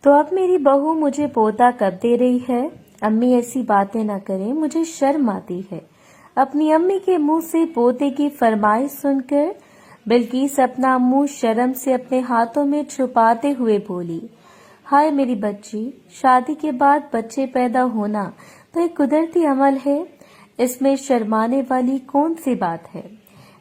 तो अब मेरी बहू मुझे पोता कब दे रही है? अम्मी ऐसी बातें न करें, मुझे शर्म आती है। अपनी अम्मी के मुंह से पोते की फरमाइश सुनकर बिल्किस अपना मुंह शर्म से अपने हाथों में छुपाते हुए बोली, हाय मेरी बच्ची, शादी के बाद बच्चे पैदा होना तो एक कुदरती अमल है, इसमें शर्माने वाली कौन सी बात है।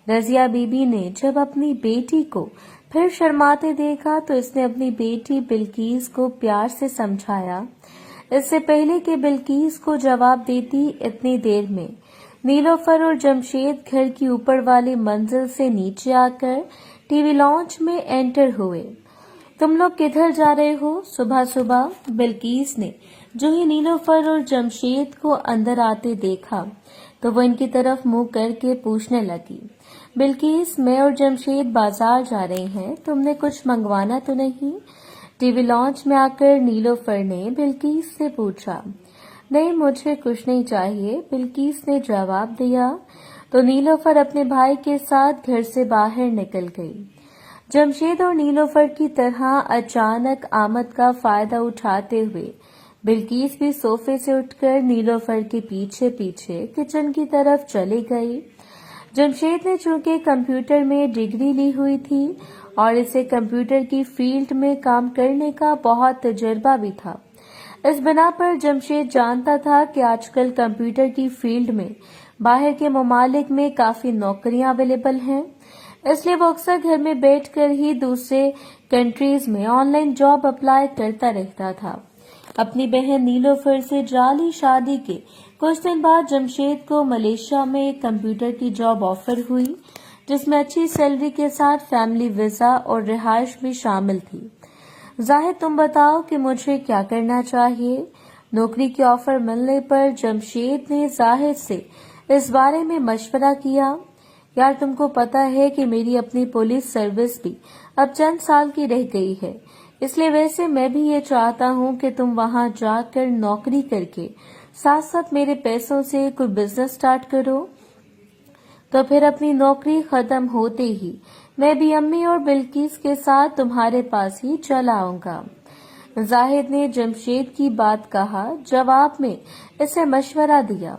रजिया बीबी ने जब अपनी बेटी को फिर शर्माते देखा तो इसने अपनी बेटी बिल्किस को प्यार से समझाया। इससे पहले कि बिल्किस को जवाब देती, इतनी देर में नीलोफर और जमशेद घर की ऊपर वाली मंजिल से नीचे आकर टीवी लॉन्च में एंटर हुए। तुम लोग किधर जा रहे हो सुबह सुबह? बिल्किस ने जो ही नीलोफर और जमशेद को अंदर आते देखा तो वो इनकी तरफ मुंह करके पूछने लगी, बिल्किस, मैं और जमशेद बाजार जा रहे हैं, तुमने कुछ मंगवाना तो नहीं? टीवी लॉन्च में आकर नीलोफर ने बिल्किस से पूछा। नहीं, मुझे कुछ नहीं चाहिए, बिल्किस ने जवाब दिया। तो नीलोफर अपने भाई के साथ घर से बाहर निकल गई। जमशेद और नीलोफर की तरह अचानक आमद का फायदा उठाते हुए बिल्किस भी सोफे से उठकर नीलोफर के पीछे पीछे किचन की तरफ चली गई। जमशेद ने चूंकि कंप्यूटर में डिग्री ली हुई थी और इसे कंप्यूटर की फील्ड में काम करने का बहुत तजुर्बा भी था, इस बिना पर जमशेद जानता था कि आजकल कंप्यूटर की फील्ड में बाहर के ममालिक में काफी नौकरियां अवेलेबल हैं, इसलिए वो अक्सर घर में बैठकर ही दूसरे कंट्रीज में ऑनलाइन जॉब अप्लाई करता रहता था। अपनी बहन नीलोफर से जाली शादी के कुछ दिन बाद जमशेद को मलेशिया में एक कंप्यूटर की जॉब ऑफर हुई, जिसमें अच्छी सैलरी के साथ फैमिली वीजा और रिहाइश भी शामिल थी। जाहिद, तुम बताओ कि मुझे क्या करना चाहिए? नौकरी की ऑफर मिलने पर जमशेद ने जाहिद से इस बारे में मशवरा किया। यार, तुमको पता है कि मेरी अपनी पुलिस सर्विस भी अब चंद साल की रह गई है, इसलिए वैसे मैं भी ये चाहता हूँ कि तुम वहाँ जाकर नौकरी करके साथ साथ मेरे पैसों से कोई बिजनेस स्टार्ट करो, तो फिर अपनी नौकरी खत्म होते ही मैं भी अम्मी और बिल्किस के साथ तुम्हारे पास ही चला आऊंगा। जाहिद ने जमशेद की बात कहा, जवाब में इसे मशवरा दिया।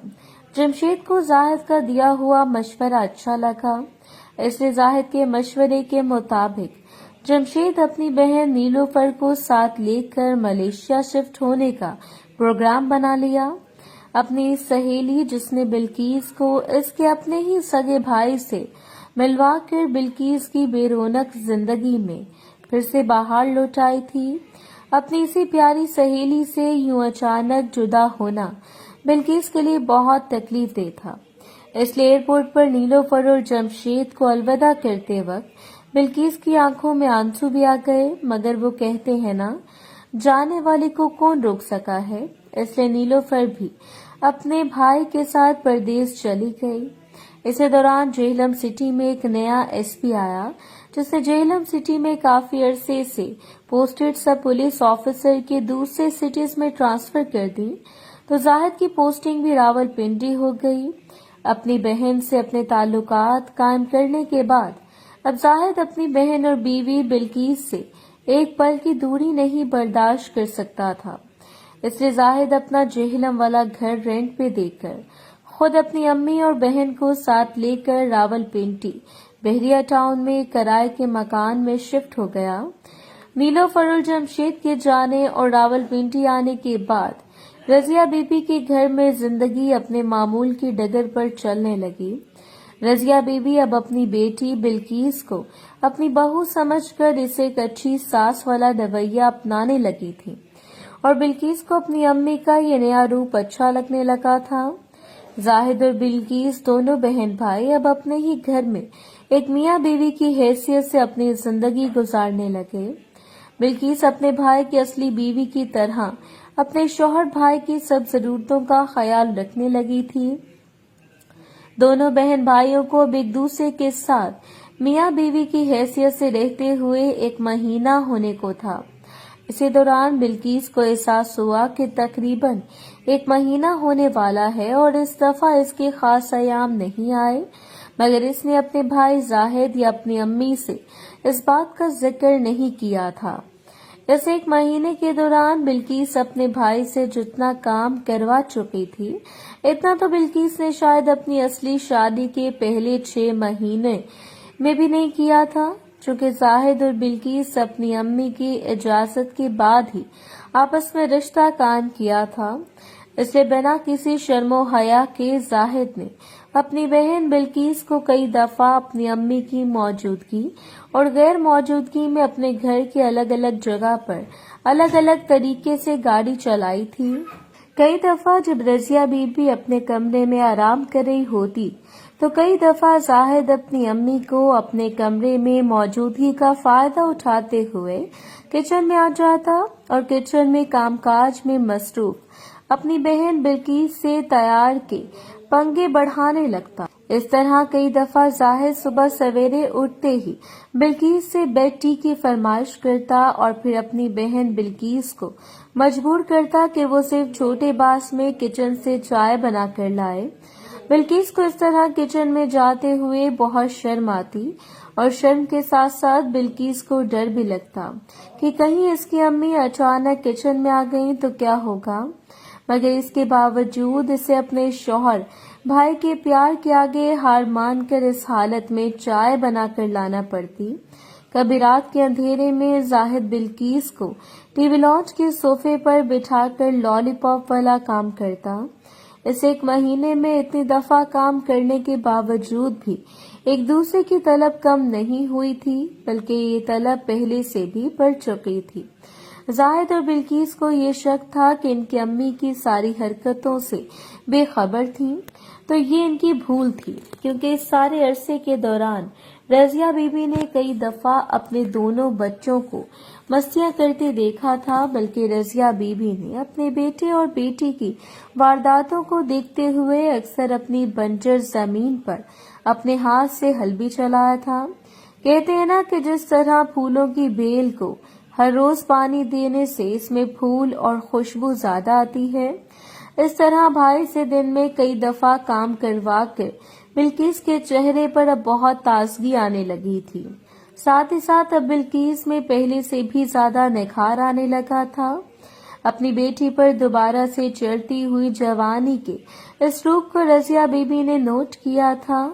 जमशेद को जाहिद का दिया हुआ मशवरा अच्छा लगा, इसलिए जाहिद के मशवरे के मुताबिक जमशेद अपनी बहन नीलोफर को साथ लेकर मलेशिया शिफ्ट होने का प्रोग्राम बना लिया। अपनी सहेली जिसने बिल्किस को इसके अपने ही सगे भाई से मिलवाकर बिल्किस की बेरौनक जिंदगी में फिर से बाहर लौटाई थी, अपनी इसी प्यारी सहेली से यूं अचानक जुदा होना बिल्किस के लिए बहुत तकलीफ दे था। इसलिए एयरपोर्ट पर नीलोफर और जमशेद को अलविदा करते वक्त बिल्किस की आंखों में आंसू भी आ गए, मगर वो कहते हैं ना, जाने वाले को कौन रोक सका है। इसलिए नीलोफर भी अपने भाई के साथ परदेश चली गई। इसी दौरान जेहलम सिटी में एक नया एसपी आया, जिसने जेहलम सिटी में काफी अरसे से पोस्टेड सब पुलिस ऑफिसर के दूसरे सिटीज में ट्रांसफर कर दी, तो जाहिद की पोस्टिंग भी रावलपिंडी हो गई। अपनी बहन से अपने ताल्लुकात कायम करने के बाद अब जाहिद अपनी बहन और बीवी बिल्किस से एक पल की दूरी नहीं बर्दाश्त कर सकता था, इसलिए जाहिद अपना जेहलम वाला घर रेंट पे देकर खुद अपनी अम्मी और बहन को साथ लेकर रावलपिंडी बहरिया टाउन में किराए के मकान में शिफ्ट हो गया। नीलोफर और जमशेद के जाने और रावलपिंडी आने के बाद रजिया बीबी के घर में जिंदगी अपने मामूल की डगर पर चलने लगी। रजिया बीबी अब अपनी बेटी बिल्किस को अपनी बहू समझकर इसे एक अच्छी सास वाला रवैया अपनाने लगी थी और बिल्किस को अपनी अम्मी का ये नया रूप अच्छा लगने लगा था। जाहिद और बिल्किस दोनों बहन भाई अब अपने ही घर में एक मियाँ बीवी की हैसियत से अपनी जिंदगी गुजारने लगे। बिल्किस अपने भाई की असली बीवी की तरह अपने शौहर भाई की सब जरूरतों का ख्याल रखने लगी थी। दोनों बहन भाइयों को अब एक दूसरे के साथ मियाँ बीवी की हैसियत से रहते हुए एक महीना होने को था। इसी दौरान बिल्किस को एहसास हुआ कि तकरीबन एक महीना होने वाला है और इस दफा इसके खास अयाम नहीं आए, मगर इसने अपने भाई जाहिद या अपनी अम्मी से इस बात का जिक्र नहीं किया था। इस एक महीने के दौरान बिल्किस अपने भाई से जितना काम करवा चुकी थी, इतना तो बिल्किस ने शायद अपनी असली शादी के पहले 6 महीने में भी नहीं किया था। चूंकि जाहिद और बिल्किस अपनी अम्मी की इजाजत के बाद ही आपस में रिश्ता कायम किया था, इसलिए बिना किसी शर्मो हया के जाहिद ने अपनी बहन बिल्किस को कई दफा अपनी अम्मी की मौजूदगी और गैर मौजूदगी में अपने घर के अलग अलग जगह पर अलग अलग तरीके से गाड़ी चलाई थी। कई दफा जब रजिया बीबी अपने कमरे में आराम कर रही होती तो कई दफा जाहिद अपनी अम्मी को अपने कमरे में मौजूदगी का फायदा उठाते हुए किचन में आ जाता और किचन में कामकाज में मसरूफ अपनी बहन बिल्किस से तैयार के पंगे बढ़ाने लगता। इस तरह कई दफा जाहिद सुबह सवेरे उठते ही बिल्किस से बेड टी की फरमाइश करता और फिर अपनी बहन बिल्किस को मजबूर करता कि वो सिर्फ छोटे बास में किचन से चाय बना कर लाए। बिल्किस को इस तरह किचन में जाते हुए बहुत शर्म आती और शर्म के साथ साथ बिल्किस को डर भी लगता कि कहीं इसकी अम्मी अचानक किचन में आ गई तो क्या होगा। मगर इसके बावजूद इसे अपने शौहर भाई के प्यार के आगे हार मानकर इस हालत में चाय बनाकर लाना पड़ती। कभी रात के अंधेरे में जाहिद बिल्किस को टीवी लॉन्च के सोफे पर बिठाकर लॉलीपॉप वाला काम करता। इस एक महीने में इतनी दफा काम करने के बावजूद भी एक दूसरे की तलब कम नहीं हुई थी, बल्कि ये तलब पहले से भी बढ़ चुकी थी। जाहिद और बिल्किस को ये शक था कि इनकी अम्मी की सारी हरकतों से बेखबर थीं, तो ये इनकी भूल थी, क्योंकि इस सारे अरसे के दौरान रजिया बीबी ने कई दफा अपने दोनों बच्चों को मस्तियां करते देखा था। बल्कि रजिया बीबी ने अपने बेटे और बेटी की वारदातों को देखते हुए अक्सर अपनी बंजर जमीन पर अपने हाथ से हल भी चलाया था। कहते हैं ना कि जिस तरह फूलों की बेल को हर रोज पानी देने से इसमें फूल और खुशबू ज्यादा आती है, इस तरह भाई से दिन में कई दफा काम करवा कर बिल्किस के चेहरे पर अब बहुत ताजगी आने लगी थी। साथ ही साथ अब बिल्किस में पहले से भी ज्यादा निखार आने लगा था। अपनी बेटी पर दोबारा से चढ़ती हुई जवानी के इस रूप को रजिया बीबी ने नोट किया था।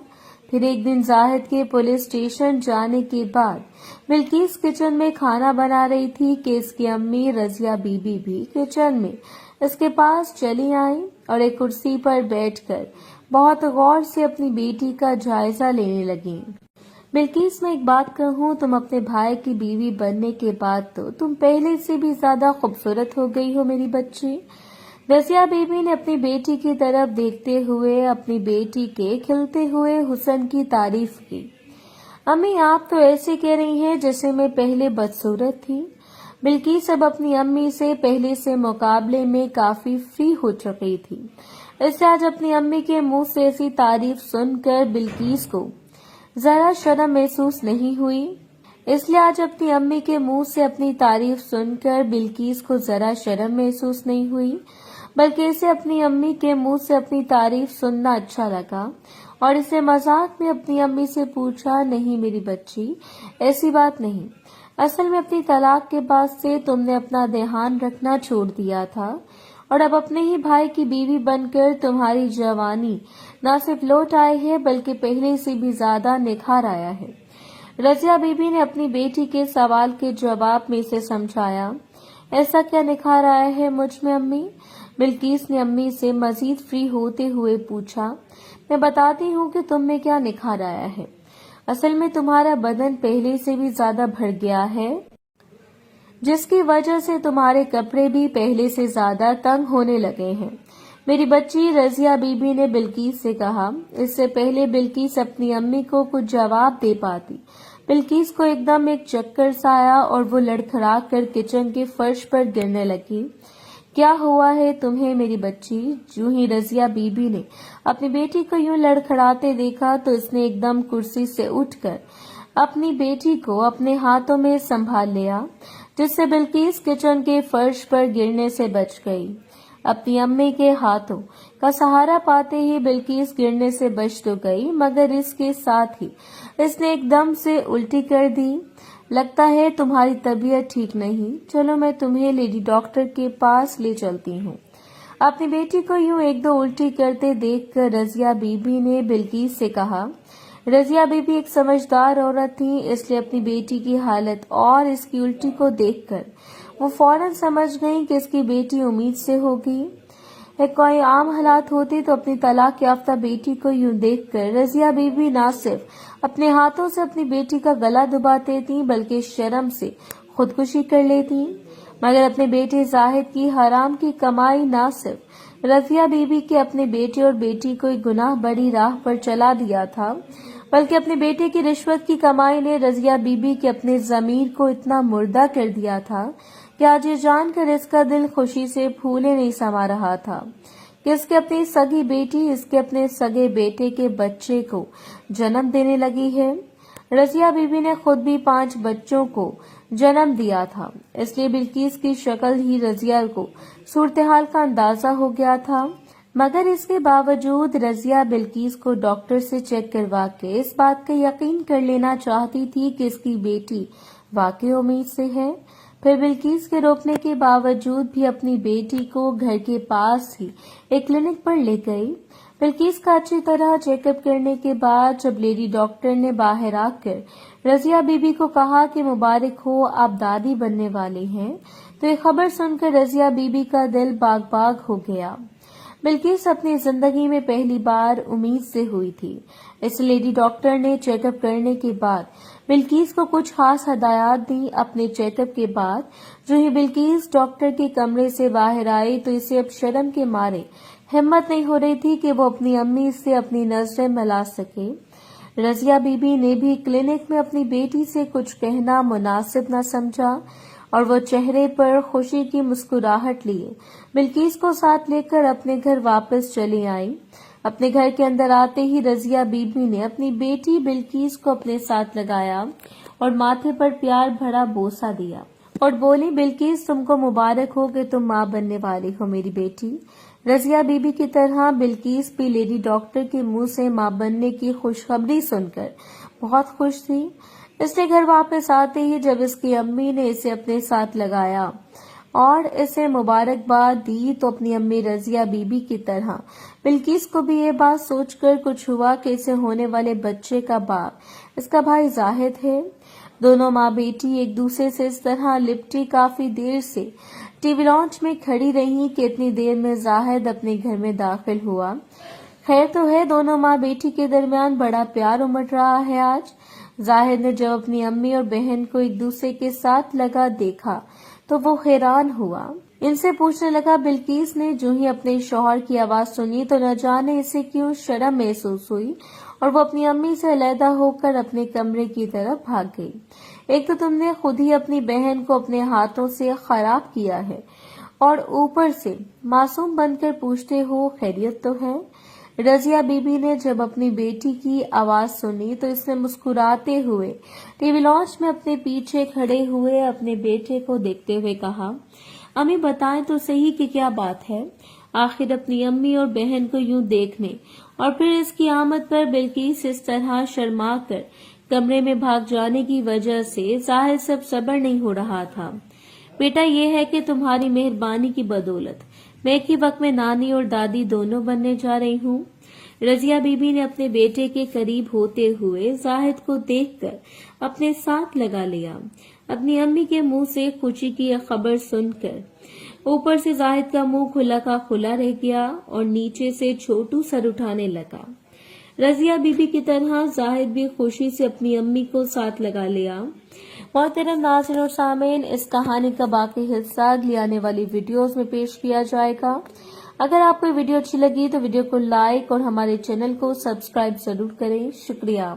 फिर एक दिन जाहिद के पुलिस स्टेशन जाने के बाद बिल्किस किचन में खाना बना रही थी कि इसकी अम्मी रजिया बीबी भी किचन में इसके पास चली आई और एक कुर्सी पर बैठकर बहुत गौर से अपनी बेटी का जायजा लेने लगी। बिल्किस, मैं एक बात कहूँ, तुम अपने भाई की बीवी बनने के बाद तो तुम पहले से भी ज्यादा खूबसूरत हो गई हो मेरी बच्ची। रजिया बीबी ने अपनी बेटी की तरफ देखते हुए अपनी बेटी के खिलते हुए हुस्न की तारीफ की। अम्मी, आप तो ऐसे कह रही हैं जैसे मैं पहले बदसूरत थी। बिल्किस अब अपनी अम्मी से पहले से मुकाबले में काफी फ्री हो चुकी थी। इससे आज अपनी अम्मी के मुंह से ऐसी तारीफ सुनकर बिल्किस को जरा शर्म महसूस नहीं हुई। इसलिए आज अपनी अम्मी के मुंह से अपनी तारीफ सुनकर बिल्किस को जरा शर्म महसूस नहीं हुई, बल्कि इसे अपनी अम्मी के मुंह से अपनी तारीफ सुनना अच्छा लगा और इसे मजाक में अपनी अम्मी से पूछा, नहीं मेरी बच्ची, ऐसी बात नहीं। असल में अपनी तलाक के बाद से तुमने अपना ध्यान रखना छोड़ दिया था और अब अपने ही भाई की बीवी बनकर तुम्हारी जवानी न सिर्फ लौट आई है बल्कि पहले से भी ज्यादा निखार आया है। रजिया बीबी ने अपनी बेटी के सवाल के जवाब में इसे समझाया। ऐसा क्या निखार आया है मुझ में अम्मी? बिल्किस ने अम्मी से मजीद फ्री होते हुए पूछा। मैं बताती हूँ कि तुम में क्या निखार आया है। असल में तुम्हारा बदन पहले से भी ज्यादा भर गया है, जिसकी वजह से तुम्हारे कपड़े भी पहले से ज्यादा तंग होने लगे हैं मेरी बच्ची, रजिया बीबी ने बिल्किस से कहा। इससे पहले बिल्किस अपनी अम्मी को कुछ जवाब दे पाती, बिल्किस को एकदम एक चक्कर सा आया और वो लड़खड़ा कर किचन के फर्श पर गिरने लगी। क्या हुआ है तुम्हें मेरी बच्ची? यूं ही रजिया बीबी ने अपनी बेटी को यूं लड़खड़ाते देखा तो इसने एकदम कुर्सी से उठकर अपनी बेटी को अपने हाथों में संभाल लिया, जिससे बिल्किस किचन के फर्श पर गिरने से बच गई। अपनी अम्मी के हाथों का सहारा पाते ही बिल्किस गिरने से बच तो गई, मगर इसके साथ ही इसने एकदम से उल्टी कर दी। लगता है तुम्हारी तबीयत ठीक नहीं, चलो मैं तुम्हें लेडी डॉक्टर के पास ले चलती हूँ। अपनी बेटी को यूं एक दो उल्टी करते देखकर रजिया बीबी ने बिल्किस से कहा। रजिया बीबी एक समझदार औरत थी, इसलिए अपनी बेटी की हालत और इसकी उल्टी को देखकर वो फौरन समझ गई कि इसकी बेटी उम्मीद से होगी। कोई आम हालात होते तो अपनी तलाक याफ्ता बेटी को यूं देखकर रजिया बीबी न सिर्फ अपने हाथों से अपनी बेटी का गला दबाते थी बल्कि शर्म से खुदकुशी कर लेती। मगर अपने बेटे जाहिद की हराम की कमाई न सिर्फ रजिया बीबी के अपने बेटे और बेटी को एक गुनाह बड़ी राह पर चला दिया था, बल्कि अपने बेटे की रिश्वत की कमाई ने रजिया बीबी के अपने जमीर को इतना मुर्दा कर दिया था कि आज ये जानकर इसका दिल खुशी से फूले नहीं समा रहा था कि इसके अपनी सगी बेटी इसके अपने सगे बेटे के बच्चे को जन्म देने लगी है। रजिया बीबी ने खुद भी 5 बच्चों को जन्म दिया था, इसलिए बिल्किस की शक्ल ही रजिया को सूरत-हाल का अंदाजा हो गया था। मगर इसके बावजूद रजिया बिल्किस को डॉक्टर से चेक करवा के इस बात का यकीन कर लेना चाहती थी कि इसकी बेटी वाकई उम्मीद से है। फिर बिल्किस के रोकने के बावजूद भी अपनी बेटी को घर के पास ही एक क्लिनिक पर ले गई। बिल्किस का अच्छी तरह चेकअप करने के बाद जब लेडी डॉक्टर ने बाहर आकर रजिया बीबी को कहा कि मुबारक हो, आप दादी बनने वाली हैं, तो ये खबर सुनकर रजिया बीबी का दिल बाग बाग हो गया। बिल्किस अपनी जिंदगी में पहली बार उम्मीद से हुई थी। इस लेडी डॉक्टर ने चेकअप करने के बाद बिल्किस को कुछ खास हदायत दी। अपने चेकअप के बाद जो ही बिल्किस डॉक्टर के कमरे से बाहर आई तो इसे अब शर्म के मारे हिम्मत नहीं हो रही थी कि वो अपनी अम्मी से अपनी नजरें मिला सके। रजिया बीबी ने भी क्लिनिक में अपनी बेटी से कुछ कहना मुनासिब न समझा और वो चेहरे पर खुशी की मुस्कुराहट लिए बिल्किस को साथ लेकर अपने घर वापस चली आई। अपने घर के अंदर आते ही रजिया बीबी ने अपनी बेटी बिल्किस को अपने साथ लगाया और माथे पर प्यार भरा बोसा दिया और बोली, बिल्किस तुमको मुबारक हो कि तुम माँ बनने वाली हो मेरी बेटी। रजिया बीबी की तरह बिल्किस भी लेडी डॉक्टर के मुंह से माँ बनने की खुशखबरी सुनकर बहुत खुश थी। इसलिए घर वापस आते ही जब इसकी अम्मी ने इसे अपने साथ लगाया और इसे मुबारकबाद दी तो अपनी अम्मी रजिया बीबी की तरह बिल्किस को भी ये बात सोचकर कुछ हुआ कि इसे होने वाले बच्चे का बाप इसका भाई जाहिद है। दोनों माँ बेटी एक दूसरे से इस तरह लिपटी काफी देर से टीवी लॉन्च में खड़ी रही कि इतनी देर में जाहिद अपने घर में दाखिल हुआ। खैर तो है, दोनों माँ बेटी के दरमियान बड़ा प्यार उमड़ रहा है। आज जाहिद ने जब अपनी अम्मी और बहन को एक दूसरे के साथ लगा देखा तो वो हैरान हुआ। इनसे पूछने लगा। बिल्किस ने जो ही अपने शौहर की आवाज सुनी तो न जाने इसे क्यों शर्म महसूस हुई और वो अपनी अम्मी से अलहदा होकर अपने कमरे की तरफ भाग गई। एक तो तुमने खुद ही अपनी बहन को अपने हाथों से खराब किया है और ऊपर से मासूम बनकर पूछते हो खैरियत तो है। रजिया बीबी ने जब अपनी बेटी की आवाज सुनी तो इसने मुस्कुराते हुए टीवी लॉन्च में अपने पीछे खड़े हुए अपने बेटे को देखते हुए कहा, अम्मी बताएं तो सही कि क्या बात है। आखिर अपनी अम्मी और बहन को यूं देखने और फिर इसकी आमद पर बिल्किस इस तरह शर्मा कर कमरे में भाग जाने की वजह से जाहिर से अब सब्र नहीं हो रहा था। बेटा, ये है कि तुम्हारी मेहरबानी की बदौलत मैं एक ही वक्त में नानी और दादी दोनों बनने जा रही हूँ। रजिया बीबी ने अपने बेटे के करीब होते हुए जाहिद को देखकर अपने साथ लगा लिया। अपनी अम्मी के मुंह से खुशी की यह खबर सुनकर ऊपर से जाहिद का मुंह खुला का खुला रह गया और नीचे से छोटू सर उठाने लगा। रजिया बीबी की तरह जाहिद भी खुशी से अपनी अम्मी को साथ लगा लिया। मोहतरम नाज़रीन और सामीन, इस कहानी का बाकी हिस्सा अगली आने वाली वीडियोस में पेश किया जाएगा। अगर आपको ये वीडियो अच्छी लगी तो वीडियो को लाइक और हमारे चैनल को सब्सक्राइब जरूर करें। शुक्रिया।